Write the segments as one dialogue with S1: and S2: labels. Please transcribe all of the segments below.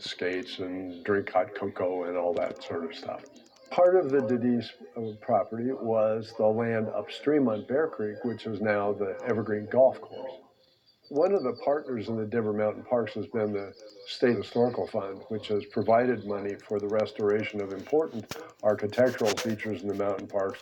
S1: skates and drink hot cocoa and all that sort of stuff. Part of the Dedees property was the land upstream on Bear Creek, which is now the Evergreen Golf Course. One of the partners in the Denver Mountain Parks has been the State Historical Fund, which has provided money for the restoration of important architectural features in the mountain parks.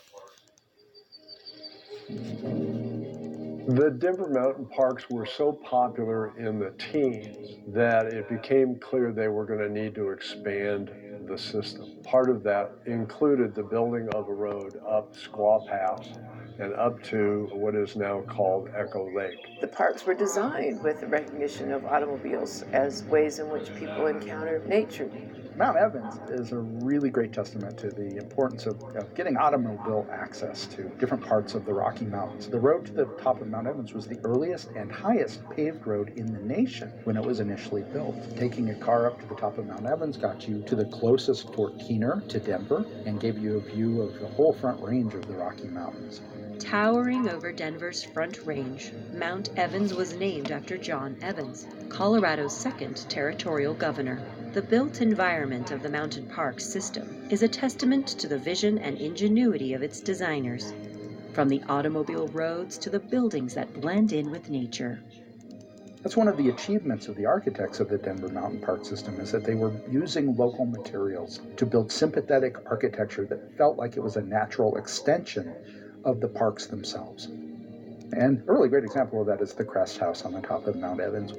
S1: The Denver Mountain Parks were so popular in the teens that it became clear they were going to need to expand the system. Part of that included the building of a road up Squaw Pass and up to what is now called Echo Lake.
S2: The parks were designed with the recognition of automobiles as ways in which people encounter nature.
S3: Mount Evans is a really great testament to the importance of getting automobile access to different parts of the Rocky Mountains. The road to the top of Mount Evans was the earliest and highest paved road in the nation when it was initially built. Taking a car up to the top of Mount Evans got you to the closest Fort Keener to Denver and gave you a view of the whole front range of the Rocky Mountains.
S4: Towering over Denver's Front Range, Mount Evans was named after John Evans, Colorado's second territorial governor. The built environment of the mountain park system is a testament to the vision and ingenuity of its designers, from the automobile roads to the buildings that blend in with nature.
S3: That's one of the achievements of the architects of the Denver Mountain Park system, is that they were using local materials to build sympathetic architecture that felt like it was a natural extension of the parks themselves. And a really great example of that is the Crest House on the top of Mount Evans.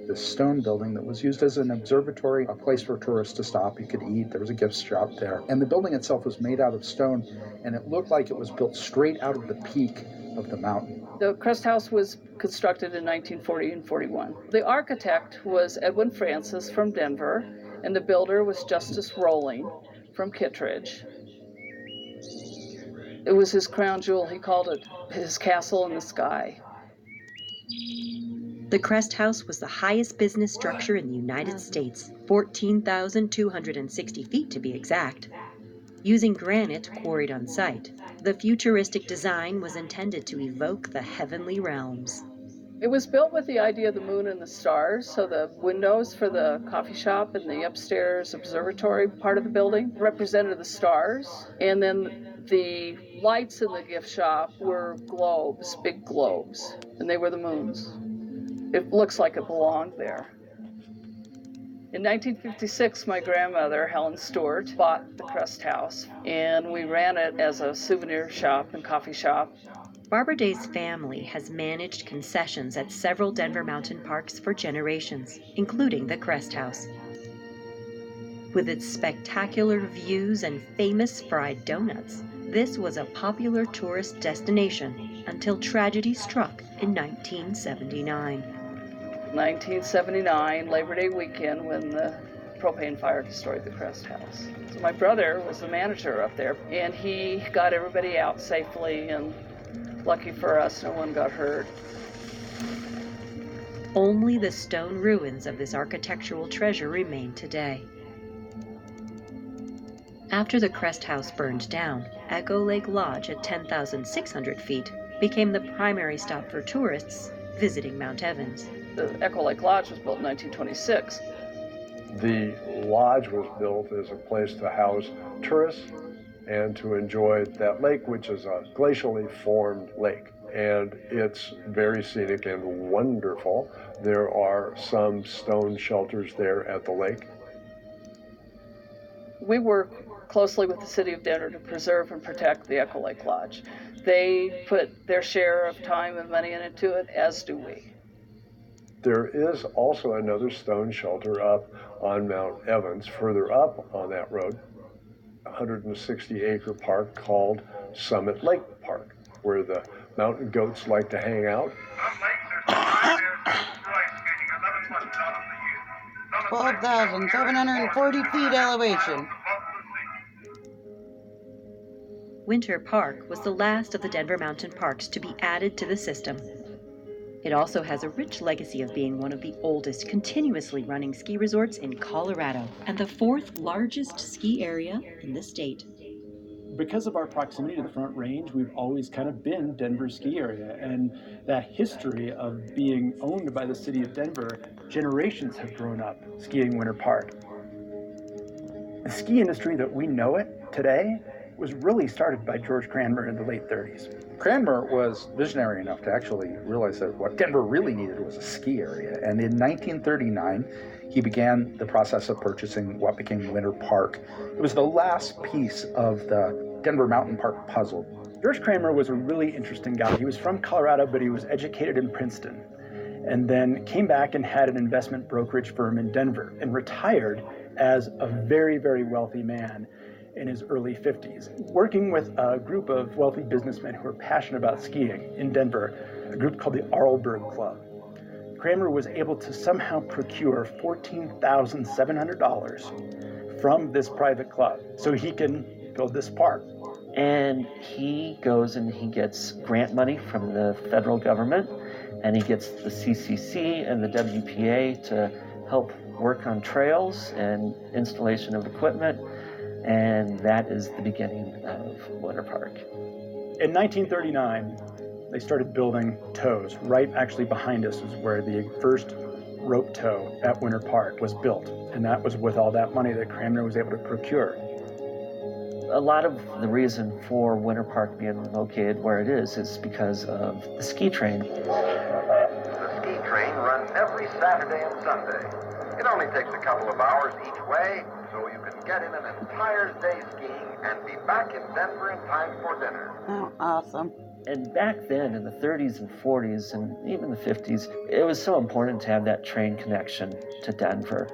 S3: This stone building that was used as an observatory, a place for tourists to stop. You could eat, there was a gift shop there. And the building itself was made out of stone, and it looked like it was built straight out of the peak of the mountain.
S5: The Crest House was constructed in 1940 and 41. The architect was Edwin Francis from Denver, and the builder was Justice Rowling from Kittredge. It was his crown jewel. He called it his castle in the sky.
S4: The Crest House was the highest business structure in the United States, 14,260 feet to be exact. Using granite quarried on site, the futuristic design was intended to evoke the heavenly realms.
S5: It was built with the idea of the moon and the stars, so the windows for the coffee shop and the upstairs observatory part of the building represented the stars, and then the lights in the gift shop were globes, big globes, and they were the moons. It looks like it belonged there. In 1956, my grandmother, Helen Stewart, bought the Crest House, and we ran it as a souvenir shop and coffee shop.
S4: Barbara Day's family has managed concessions at several Denver mountain parks for generations, including the Crest House. With its spectacular views and famous fried donuts, this was a popular tourist destination until tragedy struck in 1979.
S5: 1979, Labor Day weekend, when the propane fire destroyed the Crest House. So my brother was the manager up there, and he got everybody out safely, and lucky for us, no one got hurt.
S4: Only the stone ruins of this architectural treasure remain today. After the Crest House burned down, Echo Lake Lodge at 10,600 feet became the primary stop for tourists visiting Mount Evans.
S5: The Echo Lake Lodge was built in 1926.
S1: The lodge was built as a place to house tourists and to enjoy that lake, which is a glacially formed lake. And it's very scenic and wonderful. There are some stone shelters there at the lake.
S5: We work closely with the city of Denver to preserve and protect the Echo Lake Lodge. They put their share of time and money into it, as do we.
S1: There is also another stone shelter up on Mount Evans, further up on that road, a 160-acre park called Summit Lake Park, where the mountain goats like to hang out.
S6: 12,740 feet elevation.
S4: Winter Park was the last of the Denver mountain parks to be added to the system. It also has a rich legacy of being one of the oldest continuously running ski resorts in Colorado and the fourth largest ski area in the state.
S7: Because of our proximity to the Front Range, we've always kind of been Denver's ski area, and that history of being owned by the city of Denver, generations have grown up skiing Winter Park. The ski industry that we know it today was really started by George Cranmer in the late 30s.
S3: Cranmer was visionary enough to actually realize that what Denver really needed was a ski area. And in 1939, he began the process of purchasing what became Winter Park. It was the last piece of the Denver Mountain Park puzzle.
S7: George Cranmer was a really interesting guy. He was from Colorado, but he was educated in Princeton, and then came back and had an investment brokerage firm in Denver and retired as a very, very wealthy man in his early 50s, working with a group of wealthy businessmen who were passionate about skiing in Denver, a group called the Arlberg Club. Cranmer was able to somehow procure $14,700 from this private club so he can build this park.
S8: And he goes and he gets grant money from the federal government, and he gets the CCC and the WPA to help work on trails and installation of equipment. And that is the beginning of Winter Park.
S7: In 1939, they started building tows. Right actually behind us is where the first rope tow at Winter Park was built. And that was with all that money that Cranmer was able to procure.
S8: A lot of the reason for Winter Park being located where it is because of the ski train.
S9: The ski train runs every Saturday and Sunday. It only takes a couple of hours each way, so you can get in an entire day skiing and be back in Denver in time for dinner.
S6: Oh, awesome.
S8: And back then, in the 30s and 40s, and even the 50s, it was so important to have that train connection to Denver.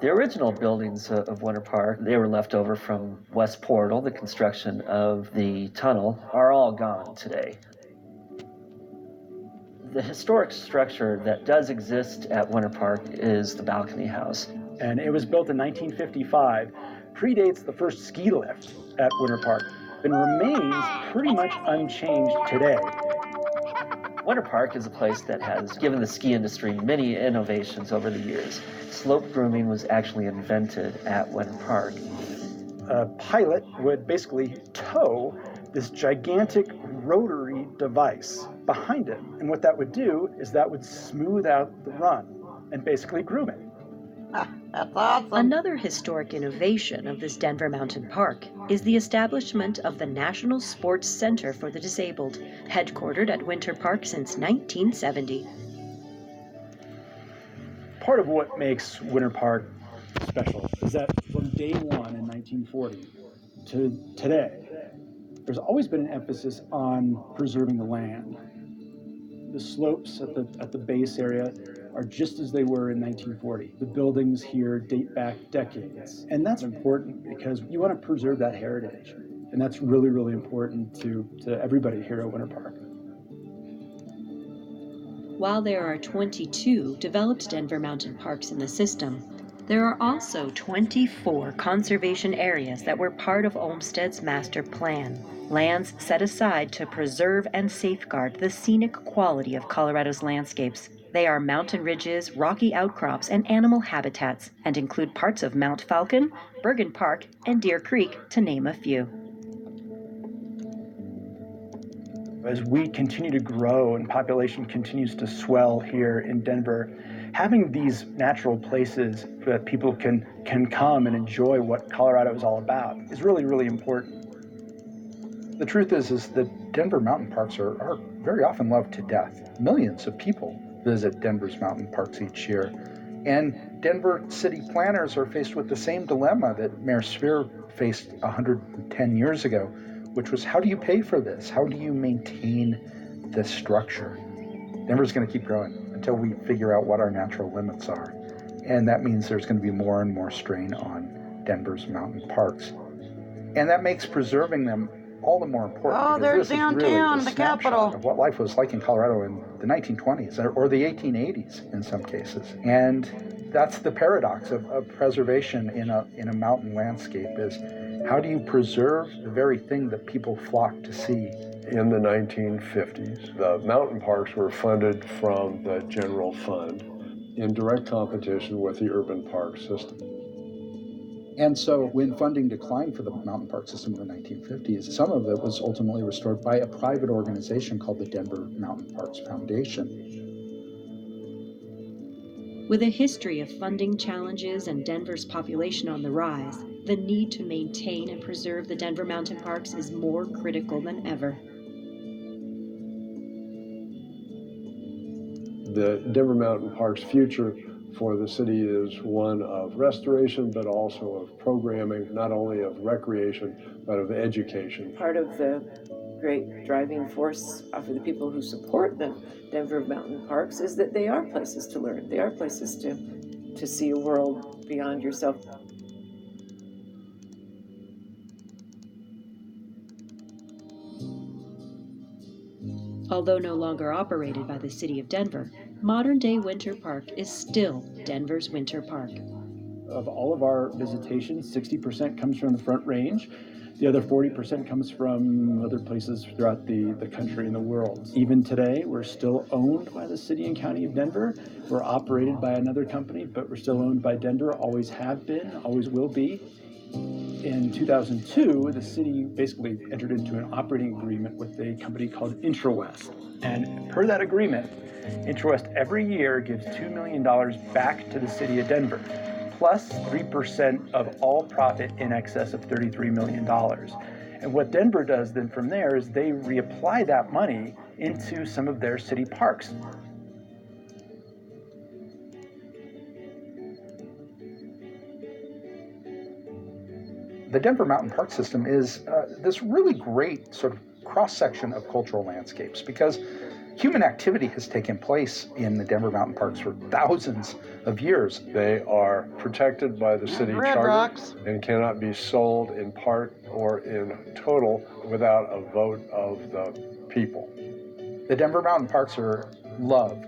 S8: The original buildings of Winter Park, they were left over from West Portal, the construction of the tunnel, are all gone today. The historic structure that does exist at Winter Park is the balcony house.
S7: And it was built in 1955, predates the first ski lift at Winter Park, and remains pretty much unchanged today.
S8: Winter Park is a place that has given the ski industry many innovations over the years. Slope grooming was actually invented at Winter Park.
S7: A pilot would basically tow this gigantic rotary device behind it. And what that would do is that would smooth out the run and basically groom it.
S6: That's awesome.
S4: Another historic innovation of this Denver Mountain Park is the establishment of the National Sports Center for the Disabled, headquartered at Winter Park since 1970.
S7: Part of what makes Winter Park special is that from day one in 1940 to today, there's always been an emphasis on preserving the land. The slopes at the base area are just as they were in 1940. The buildings here date back decades. And that's important because you want to preserve that heritage. And that's really, really important to everybody here at Winter Park.
S4: While there are 22 developed Denver Mountain Parks in the system, there are also 24 conservation areas that were part of Olmsted's master plan. Lands set aside to preserve and safeguard the scenic quality of Colorado's landscapes. They are mountain ridges, rocky outcrops, and animal habitats, and include parts of Mount Falcon, Bergen Park, and Deer Creek, to name a few.
S7: As we continue to grow and population continues to swell here in Denver, having these natural places that people can come and enjoy what Colorado is all about is really, really important.
S3: The truth is that Denver mountain parks are very often loved to death. Millions of people visit Denver's mountain parks each year. And Denver city planners are faced with the same dilemma that Mayor Sphere faced 110 years ago, which was, how do you pay for this? How do you maintain this structure? Denver's going to keep growing until we figure out what our natural limits are. And that means there's going to be more and more strain on Denver's mountain parks. And that makes preserving them all the more important.
S6: Oh, there's
S3: this is really
S6: downtown, the
S3: snapshot
S6: capital.
S3: of what life was like in Colorado in the 1920s or the 1880s in some cases. And that's the paradox of preservation in a mountain landscape is, how do you preserve the very thing that people flock to see?
S1: In the 1950s, the mountain parks were funded from the general fund in direct competition with the urban park system.
S3: And so when funding declined for the mountain park system in the 1950s, some of it was ultimately restored by a private organization called the Denver Mountain Parks Foundation.
S4: With a history of funding challenges and Denver's population on the rise, the need to maintain and preserve the Denver Mountain Parks is more critical than ever.
S1: The Denver Mountain Park's future for the city is one of restoration, but also of programming, not only of recreation, but of education.
S2: Part of the great driving force for the people who support the Denver Mountain Parks is that they are places to learn. They are places to see a world beyond yourself.
S4: Although no longer operated by the city of Denver, modern-day Winter Park is still Denver's Winter Park.
S7: Of all of our visitation, 60% comes from the Front Range. The other 40% comes from other places throughout the country and the world. Even today, we're still owned by the city and county of Denver. We're operated by another company, but we're still owned by Denver, always have been, always will be. In 2002, the city basically entered into an operating agreement with a company called IntraWest. And per that agreement, IntraWest every year gives $2 million back to the city of Denver, plus 3% of all profit in excess of $33 million. And what Denver does then from there is they reapply that money into some of their city parks.
S3: The Denver Mountain Park System is this really great sort of cross-section of cultural landscapes because human activity has taken place in the Denver Mountain Parks for thousands of years.
S1: They are protected by the city
S6: Red
S1: charter
S6: Rocks.
S1: and cannot be sold in part or in total without a vote of the people.
S3: The Denver Mountain Parks are loved